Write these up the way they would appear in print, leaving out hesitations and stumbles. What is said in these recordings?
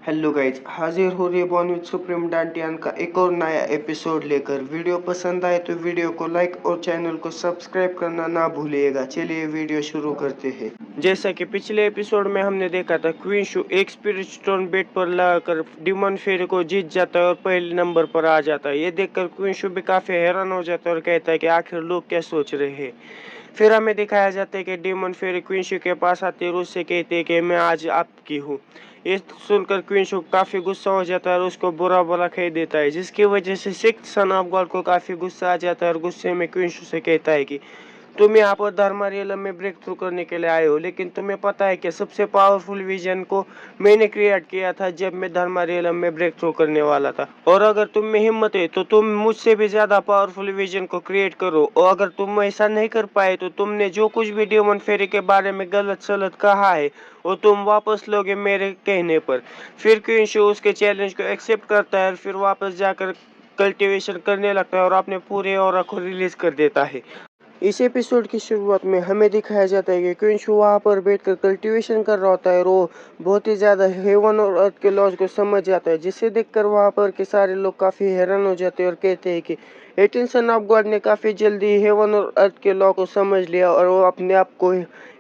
Hello guys, हाजिर हो ribbon with supreme डांटियान का एक और नया एपिसोड लेकर। वीडियो पसंद आए तो वीडियो को लाइक और चैनल को सब्सक्राइब करना ना भूलिएगा। चलिए वीडियो शुरू करते हैं। जैसा कि पिछले एपिसोड में हमने देखा था, क्वीन शू एक स्पिरिट स्टोन बेड पर लगाकर डिमन फेरी को जीत जाता है और पहले नंबर पर आ जाता है। ये देखकर क्वीन शू भी काफी हैरान हो जाता है और कहता है कि आखिर लोग क्या सोच रहे हैं। फिर हमें दिखाया जाता है कि डेमन फेरी क्वीन शू के पास आते और उससे कहते हैं कि मैं आज आपकी हूँ। ये सुनकर क्वीन शू काफी गुस्सा हो जाता है और उसको बुरा बुरा कह देता है, जिसकी वजह से सिक्स्थ सन ऑफ गॉड को काफी गुस्सा आ जाता है और गुस्से में क्वीन शू से कहता है कि तुम यहाँ पर धर्मा रियलम में ब्रेक थ्रू करने के लिए आए हो, लेकिन तुम्हें पता है कि सबसे पावरफुल विजन को मैंने क्रिएट किया था जब मैं धर्मा रियलम में ब्रेक थ्रू करने वाला था। और अगर तुम में हिम्मत है तो तुम मुझसे भी ज्यादा पावरफुल विजन को क्रिएट करो, और अगर तुम ऐसा नहीं कर पाए तो तुमने जो कुछ भी डेमन फेरी के बारे में गलत सलत कहा है वो तुम वापस लोगे मेरे कहने पर। फिर क्वीन शू उसके चैलेंज को एक्सेप्ट करता है और फिर वापस जाकर कल्टीवेशन करने लगता है और अपने पूरे ऑरा को रिलीज कर देता है। इस एपिसोड की शुरुआत में हमें दिखाया जाता है कि क्वीन शू वहाँ पर बैठकर कल्टीवेशन कर रहा होता है और वो बहुत ही ज्यादा हेवन और अर्थ के लॉज को समझ जाता है, जिसे देखकर वहाँ पर के सारे लोग काफी हैरान हो जाते हैं और कहते हैं कि 18 सन ऑफ गॉड ने काफी जल्दी हेवन और अर्थ के लॉ को समझ लिया और वो अपने आप को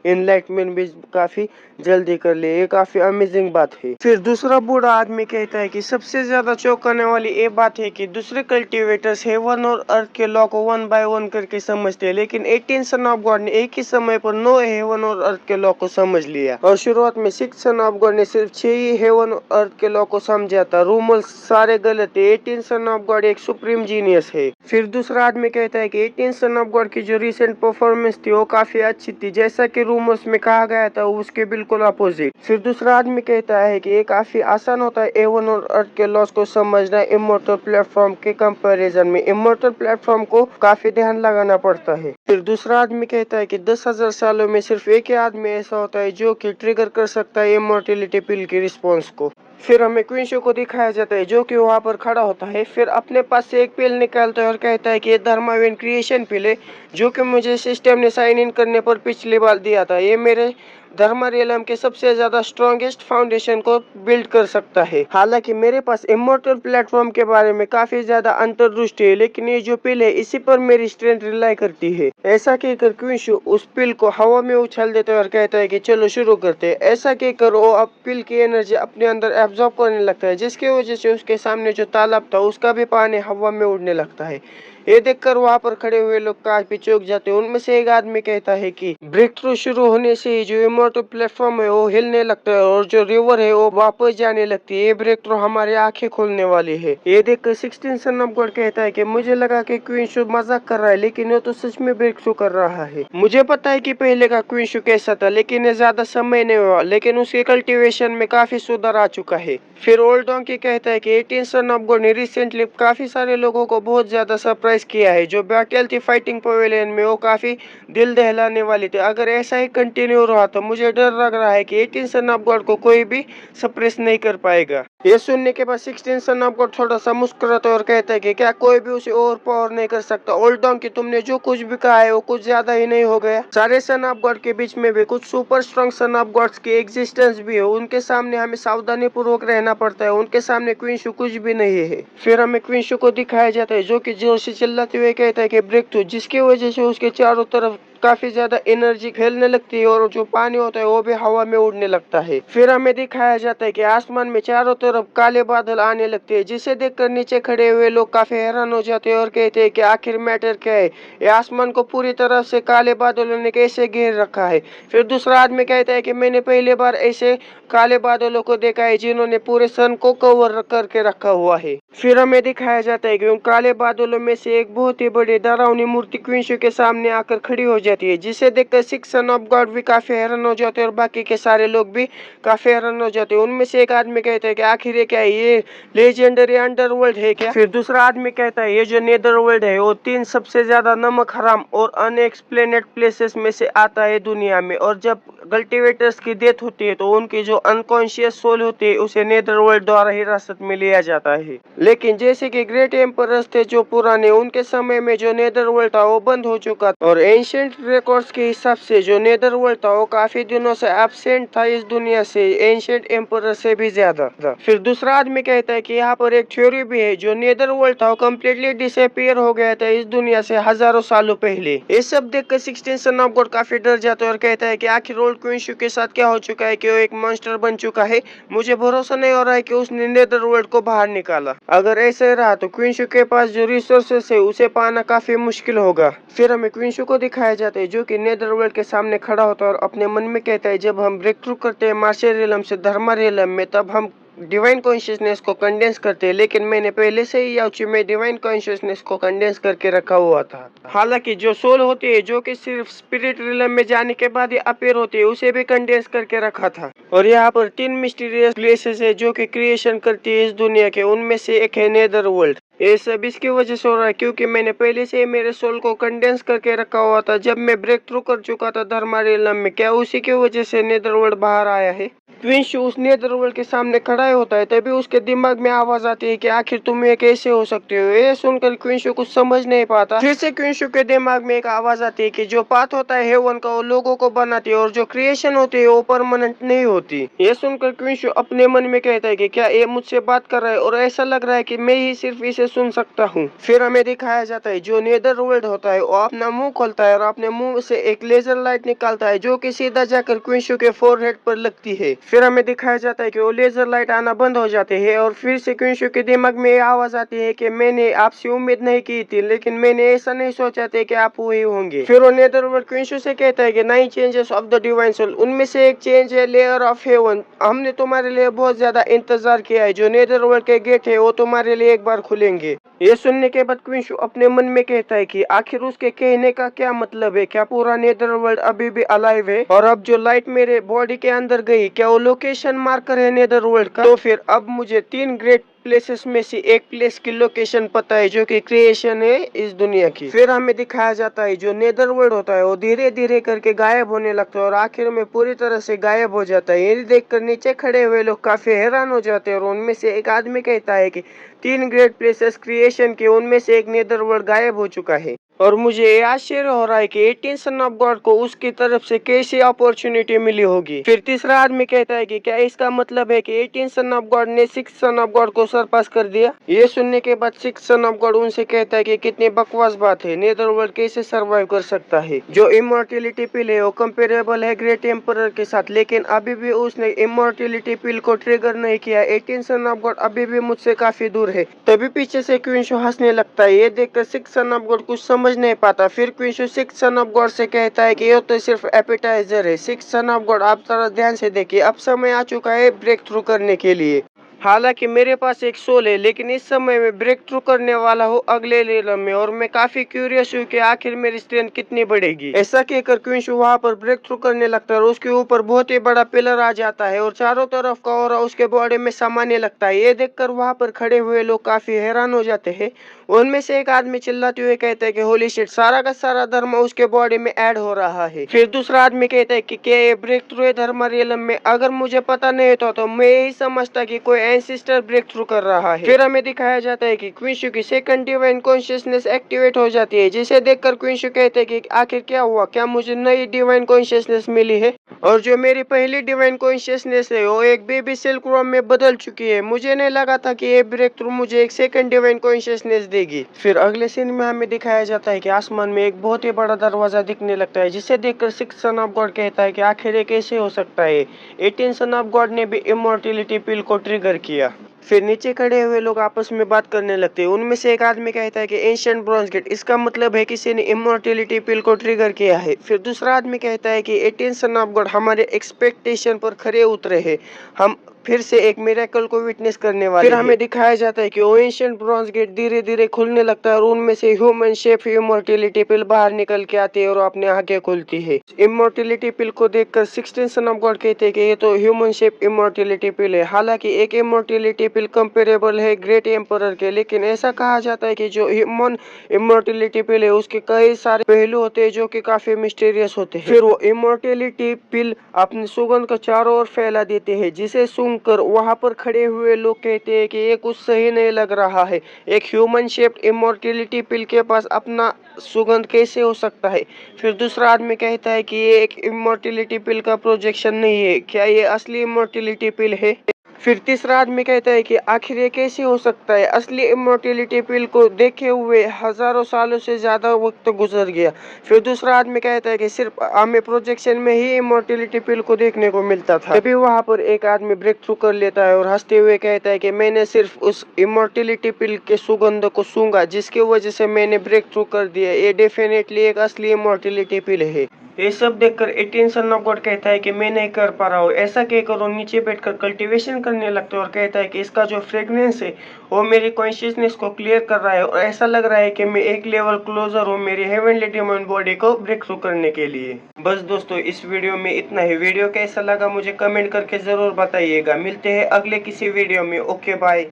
एनलाइटमेंट भी काफी जल्दी कर लिया। ये काफी अमेजिंग बात है। फिर दूसरा बूढ़ा आदमी कहता है कि सबसे ज्यादा चौंकाने वाली ये बात है कि दूसरे कल्टीवेटर्स हेवन और अर्थ के लॉ को वन बाय वन करके समझते हैं, लेकिन 18 सन ऑफ गॉड ने एक ही समय पर 9 हेवन और अर्थ के लॉ को समझ लिया। और शुरुआत में 6 सन ऑफ गॉड ने सिर्फ 6 ही हेवन और अर्थ के लॉ को समझा था। रूमर्स सारे गलत है। 18 सन ऑफ गॉड एक सुप्रीम जीनियस है। फिर दूसरा आदमी कहता है कि 18 सन ऑफ गॉड की जो रिसेंट परफॉर्मेंस थी वो काफी अच्छी थी, जैसा कि रूमर्स में कहा गया था उसके बिल्कुल अपोजिट। फिर दूसरा आदमी कहता है कि ये काफी आसान होता है एवन और अर्थ के लॉस को समझना इमोर्टल प्लेटफॉर्म के कंपैरिजन में। इमोर्टल प्लेटफॉर्म को काफी ध्यान लगाना पड़ता है। फिर दूसरा आदमी कहता है कि 10,000 सालों में सिर्फ एक ही आदमी ऐसा होता है जो कि ट्रिगर कर सकता है इमोर्टिलिटी पिल की रिस्पॉन्स को। फिर हमें क्वीन शू को दिखाया जाता है जो कि वहाँ पर खड़ा होता है, फिर अपने पास से एक पिल निकालता है और कहता है कि ये धर्माविन क्रिएशन पिल है जो कि मुझे सिस्टम ने साइन इन करने पर पिछली बार दिया था। ये मेरे धर्मा रियलम के सबसे ज्यादा स्ट्रॉन्गेस्ट फाउंडेशन को बिल्ड कर सकता है। हालांकि मेरे पास इमोर्टल प्लेटफॉर्म के बारे में काफी ज्यादा अंतर्दृष्टि है, लेकिन ये जो पिल है इसी पर मेरी स्ट्रेंथ रिलाई करती है। ऐसा कहकर क्वीन शू उस पिल को हवा में उछाल देता है और कहता है कि चलो शुरू करते हैं। ऐसा कहकर वो अब पिल की एनर्जी अपने अंदर एब्जॉर्ब करने लगता है, जिसकी वजह से उसके सामने जो तालाब था उसका भी पानी हवा में उड़ने लगता है। ये देखकर वहाँ पर खड़े हुए लोग काफी चौंक जाते हैं। उनमें से एक आदमी कहता है कि ब्रेक थ्रू शुरू होने से ही जो इमोर्टल प्लेटफॉर्म है वो हिलने लगता है और जो रिवर है वो वापस जाने लगती है। ये ब्रेक थ्रू हमारी आंखें खोलने वाली है। ये देखकर 16 सन ऑफ गॉड कहता है कि मुझे लगा कि क्वीन शू मजाक कर रहा है, लेकिन वो तो सच में ब्रेक थ्रू कर रहा है। मुझे पता है कि पहले का क्वीन शू कैसा था, लेकिन ये ज्यादा समय नहीं हुआ, लेकिन उसके कल्टीवेशन में काफी सुधार आ चुका है। फिर ओल्ड डोंकी कहता है कि 18 सन ऑफ गॉड ने रिसेंटली काफी सारे लोगों को बहुत ज्यादा सरप्राइज किया है। जो बैटल थी फाइटिंग पवेलियन में वो काफी दिल दहलाने वाली थी। अगर ऐसा ही कंटिन्यू रहा तो मुझे डर लग रहा है कि 18 सन ऑफ गॉड को कोई भी सप्रेस नहीं कर पाएगा। ये सुनने के बाद 16 सन ऑफ गॉड थोड़ा सा मुस्कुराता है और कहता है कि क्या कोई भी उसे ओवर पावर नहीं कर सकता। ओल्ड डोंकी, तुमने जो कुछ भी कहा है वो कुछ ज्यादा ही नहीं हो गया। सारे सन ऑफ गॉड के बीच में भी कुछ super strong son of gods की एग्जिस्टेंस भी है। उनके सामने हमें सावधानी पूर्वक रहना पड़ता है। उनके सामने क्वीन शू कुछ भी नहीं है। फिर हमें क्वीन शू को दिखाया जाता है जो कि जोर से चिल्लाते हुए कहता है कि ब्रेक थ्रू, जिसकी वजह से उसके चारों तरफ काफी ज्यादा एनर्जी फैलने लगती है और जो पानी होता है वो भी हवा में उड़ने लगता है। फिर हमें दिखाया जाता है कि आसमान में चारों तरफ काले बादल आने लगते हैं, जिसे देखकर नीचे खड़े हुए लोग काफी हैरान हो जाते हैं और कहते हैं कि आखिर मैटर क्या है, ये आसमान को पूरी तरह से काले बादलों ने कैसे घेर रखा है। फिर दूसरा आदमी कहता है कि मैंने पहली बार ऐसे काले बादलों को देखा है जिन्होंने पूरे सन को कवर करके रखा हुआ है। फिर हमें दिखाया जाता है कि उन काले बादलों में से एक बहुत ही बड़ी डरावनी मूर्ति क्वीन शू के सामने आकर खड़ी हो जाती है, जिसे देखकर 6 सन ऑफ गॉड भी काफी हैरान हो जाते हैं और बाकी के सारे लोग भी काफी हैरान हो जाते हैं। उनमें से एक आदमी कहता है कि आखिर ये क्या है, ये लेजेंडरी अंडरवर्ल्ड है क्या। फिर दूसरा आदमी कहता है ये जो नेदरवर्ल्ड है वो 3 सबसे ज्यादा नमक हराम और अनएक्सप्लेनेड प्लेसेस में से आता है दुनिया में, और जब कल्टीवेटर्स की डेथ होती है तो उनकी जो अनकॉन्शियस सोल होती है उसे नेदरवर्ल्ड द्वारा हिरासत में लिया जाता है। लेकिन जैसे कि ग्रेट एम्परर्स थे जो पुराने, उनके समय में जो नेदरवर्ल्ड था वो बंद हो चुका था और एंशिएंट रिकॉर्ड्स के हिसाब से जो नेदरवर्ल्ड था वो काफी दिनों से एब्सेंट था इस दुनिया से, एंशिएंट एम्परर से भी ज्यादा। फिर दूसरा आदमी कहता है कि यहाँ पर एक थ्योरी भी है, जो नेदरवर्ल्ड था वो कम्प्लीटली डिसअपीयर हो गया था इस दुनिया से हजारों सालों पहले। ये सब देखकर 16 सन ऑफ गॉड काफी डर जाता है और कहता है कि आखिर ओल्ड क्वींशु के साथ क्या हो चुका है कि वो एक मॉन्स्टर बन चुका है। मुझे भरोसा नहीं हो रहा है कि उसने नेदरवर्ल्ड को बाहर निकाला। अगर ऐसे रहा तो क्वींशु के पास जो रिसोर्सेस है उसे पाना काफी मुश्किल होगा। फिर हमें क्वींशु को दिखाया जाता है जो कि नेदरवर्ल्ड के सामने खड़ा होता है और अपने मन में कहता है, जब हम ब्रेक थ्रू करते हैं मार्शियल रियलम से धर्मा रियलम में, तब हम डिवाइन कॉन्शियसनेस को कंडेंस करते हैं, लेकिन मैंने पहले से ही याउची में डिवाइन कॉन्शियसनेस को कंडेंस करके रखा हुआ था। हालांकि जो सोल होती है जो कि सिर्फ स्पिरिट रियलम में जाने के बाद ही अपीयर होती है, उसे भी कंडेंस करके रखा था। और यहाँ पर 3 मिस्टीरियस प्लेसेस है जो कि क्रिएशन करती है इस दुनिया के, उनमें से एक है नेदरवर्ल्ड। ये सब इसकी वजह से हो रहा है क्योंकि मैंने पहले से ही मेरे सोल को कंडेंस करके रखा हुआ था जब मैं ब्रेक थ्रू कर चुका था धर्मा रियलम में। क्या उसी की वजह से नेदरवर्ल्ड बाहर आया है? क्वींशु उस नेदरवर्ल्ड के सामने खड़ा होता है, तभी उसके दिमाग में आवाज आती है कि आखिर तुम ये कैसे हो सकते हो। ये सुनकर क्वींशु कुछ समझ नहीं पाता। फिर से क्वींशु के दिमाग में एक आवाज आती है कि जो पाथ होता है हेवन का वो लोगों को बनाती है और जो क्रिएशन होती है वो परमानेंट नहीं होती। ये सुनकर क्वींशु अपने मन में कहता है कि क्या ये मुझसे बात कर रहा है और ऐसा लग रहा है कि मैं ही सिर्फ इसे सुन सकता हूँ। फिर हमें दिखाया जाता है जो नेदरवर्ल्ड होता है वो अपना मुंह खोलता है और अपने मुंह से एक लेजर लाइट निकालता है जो कि सीधा जाकर क्वींशु के फोरहेड पर लगती है। फिर हमें दिखाया जाता है कि वो लेजर लाइट आना बंद हो जाते हैं और फिर से क्वींशु के दिमाग में आवाज आती है कि मैंने आपसे उम्मीद नहीं की थी, लेकिन मैंने ऐसा नहीं सोचा था कि आप वही होंगे। फिर वो नेदरवर्ल्ड क्वींशु से कहता है कि 9 changes of the divine soul, उनमें से एक चेंज है लेयर ऑफ हेवन। हमने तुम्हारे लिए बहुत ज्यादा इंतजार किया है, जो नेदरवर्ल्ड के गेट है वो तुम्हारे लिए एक बार खुलेंगे। ये सुनने के बाद क्वींशु अपने मन में कहता है कि आखिर उसके कहने का क्या मतलब है, क्या पूरा नेदरवर्ल्ड अभी भी अलाइव है? और अब जो लाइट मेरे बॉडी के अंदर गई, क्या वो लोकेशन मार्कर है नेदरवर्ल्ड का? तो फिर अब मुझे 3 ग्रेट प्लेसेस में से एक प्लेस की लोकेशन पता है जो कि क्रिएशन है इस दुनिया की। फिर हमें दिखाया जाता है जो नेदरवर्ल्ड होता है वो धीरे धीरे करके गायब होने लगता है और आखिर में पूरी तरह से गायब हो जाता है। ये देखकर नीचे खड़े हुए लोग काफी हैरान हो जाते हैं और उनमें से एक आदमी कहता है कि 3 ग्रेट प्लेसेस क्रिएशन के, उनमें से एक नेदरवर्ल्ड गायब हो चुका है। और मुझे ये आश्चर्य हो रहा है कि 18 सन ऑफ गॉड को उसकी तरफ से कैसी अपॉर्चुनिटी मिली होगी। फिर तीसरा आदमी कहता है कि क्या इसका मतलब है कि 18 सन ऑफ गॉड ने 6 सन ऑफ गॉड को सरपास कर दिया? ये सुनने के बाद 6 सन ऑफ गॉड उनसे कहता है कि कितनी बकवास बात है, नेदरवर्ल्ड कैसे सर्वाइव कर सकता है। जो इमॉर्टिलिटी पिल है वो कंपेरेबल है ग्रेट एम्परर के साथ, लेकिन अभी भी उसने इमॉर्टिलिटी पिल को ट्रिगर नहीं किया। 18 सन ऑफ गॉड अभी भी मुझसे काफी दूर है। तभी पीछे से क्वींशु हंसने लगता है। ये देखकर 6 सन ऑफ गॉड कुछ समझ नहीं पाता। फिर क्वींशु 6 सन ऑफ गॉड से कहता है कि ये तो सिर्फ एपेटाइजर है। 6 सन ऑफ गॉड आप जरा ध्यान से देखिए, अब समय आ चुका है ब्रेक थ्रू करने के लिए। हालांकि मेरे पास एक सोल है, लेकिन इस समय मैं ब्रेक थ्रू करने वाला हूँ अगले लेवल में और मैं काफी क्यूरियस हूँ कि आखिर मेरी स्ट्रेंथ कितनी बढ़ेगी। ऐसा कहकर क्वींशु वहाँ पर ब्रेक थ्रू करने लगता है और उसके ऊपर बहुत ही बड़ा पिलर आ जाता है और चारों तरफ का ऑरा उसके बॉडी में समाने लगता है। ये देखकर वहाँ पर खड़े हुए लोग काफी हैरान हो जाते हैं। उनमें से एक आदमी चिल्लाते हुए कहता है कि होली शिट, सारा का सारा धर्म उसके बॉडी में ऐड हो रहा है। फिर दूसरा आदमी कहता है कि क्या ये ब्रेक थ्रू है धर्म रियलम में? अगर मुझे पता नहीं होता तो मैं यही समझता कि कोई एंसेस्टर ब्रेक थ्रू कर रहा है। फिर हमें दिखाया जाता है कि क्वींशु की सेकंड डिवाइन कॉन्शियसनेस एक्टिवेट हो जाती है, जिसे देखकर क्वींशु कहते हैं कि आखिर क्या हुआ, क्या मुझे नई डिवाइन कॉन्शियसनेस मिली है? और जो मेरी पहली डिवाइन कॉन्शियसनेस है वो एक बेबी सिल्क वर्म में बदल चुकी है। मुझे नहीं लगा था कि ये ब्रेक थ्रू मुझे एक सेकंड डिवाइन कॉन्शियसनेस देगी। फिर अगले सीन में हमें दिखाया जाता है कि आसमान में एक बहुत ही बड़ा दरवाजा दिखने लगता है, जिसे देखकर 6 सन ऑफ गॉड कहता है कि आखिर ये कैसे हो सकता है। 18 सन ऑफ गॉड ने भी इमॉर्टिलिटी पिल को ट्रिगर किया। फिर नीचे खड़े हुए लोग आपस में बात करने लगते हैं। उनमें से एक आदमी कहता है कि एंशिएंट ब्रॉन्ज गेट, इसका मतलब है किसी ने इमॉर्टिलिटी पिल को ट्रिगर किया है। फिर दूसरा आदमी कहता है कि 18 सन ऑफ गॉड हमारे एक्सपेक्टेशन पर खरे उतरे हैं, हम फिर से एक मिरेकल को विटनेस करने वाले हैं। फिर हमें दिखाया जाता है कि वो एंशिएंट ब्रॉन्ज गेट धीरे धीरे खुलने लगता है और उनमें से ह्यूमन शेप इमॉर्टिलिटी पिल बाहर निकल के आती है और अपने आंखें खुलती है। इमॉर्टिलिटी पिल को देखकर 16 सन ऑफ गॉड कहते हैं कि ये तो ह्यूमन शेप इमॉर्टिलिटी पिल है। हालांकि एक इमॉर्टिलिटी पिल कंपेरेबल है ग्रेट एम्परर के, लेकिन ऐसा कहा जाता है कि जो ह्यूमन इमॉर्टिलिटी पिल है उसके कई सारे पहलू होते हैं जो कि काफी मिस्टीरियस होते हैं। फिर वो इमॉर्टिलिटी पिल अपनी सुगंध को चारों ओर फैला देते हैं, जिसे सूंघ सुनकर वहां पर खड़े हुए लोग कहते हैं कि ये कुछ सही नहीं लग रहा है। एक ह्यूमन शेप्ड इमॉर्टिलिटी पिल के पास अपना सुगंध कैसे हो सकता है? फिर दूसरा आदमी कहता है कि ये एक इमॉर्टिलिटी पिल का प्रोजेक्शन नहीं है, क्या ये असली इमॉर्टिलिटी पिल है? फिर तीसरा आदमी कहता है कि आखिर ये कैसे हो सकता है? असली इमॉर्टिलिटी पिल को देखे हुए हजारों सालों से ज्यादा वक्त गुजर गया। फिर दूसरा आदमी कहता है कि सिर्फ हमें प्रोजेक्शन में ही इमॉर्टिलिटी पिल को देखने को मिलता था। तभी वहां पर एक आदमी ब्रेक थ्रू कर लेता है और हंसते हुए कहता है कि मैंने सिर्फ उस इमॉर्टिलिटी पिल के सुगंध को सूंघा जिसकी वजह से मैंने ब्रेक थ्रू कर दिया। ये डेफिनेटली एक असली इमॉर्टिलिटी पिल है। ये सब देखकर 18 सन ऑफ गॉड कहता है कि मैं नहीं कर पा रहा हूँ। ऐसा कहकर वो नीचे बैठकर कल्टीवेशन करने लगता है और कहता है कि इसका जो फ्रेग्रेंस है वो मेरी कॉन्शियसनेस को क्लियर कर रहा है और ऐसा लग रहा है कि मैं एक लेवल क्लोजर हूँ मेरी हेवनली डिमोन बॉडी को ब्रेक थ्रू करने के लिए। बस दोस्तों, इस वीडियो में इतना ही। वीडियो कैसा लगा मुझे कमेंट करके जरूर बताइएगा। मिलते हैं अगले किसी वीडियो में। Okay bye.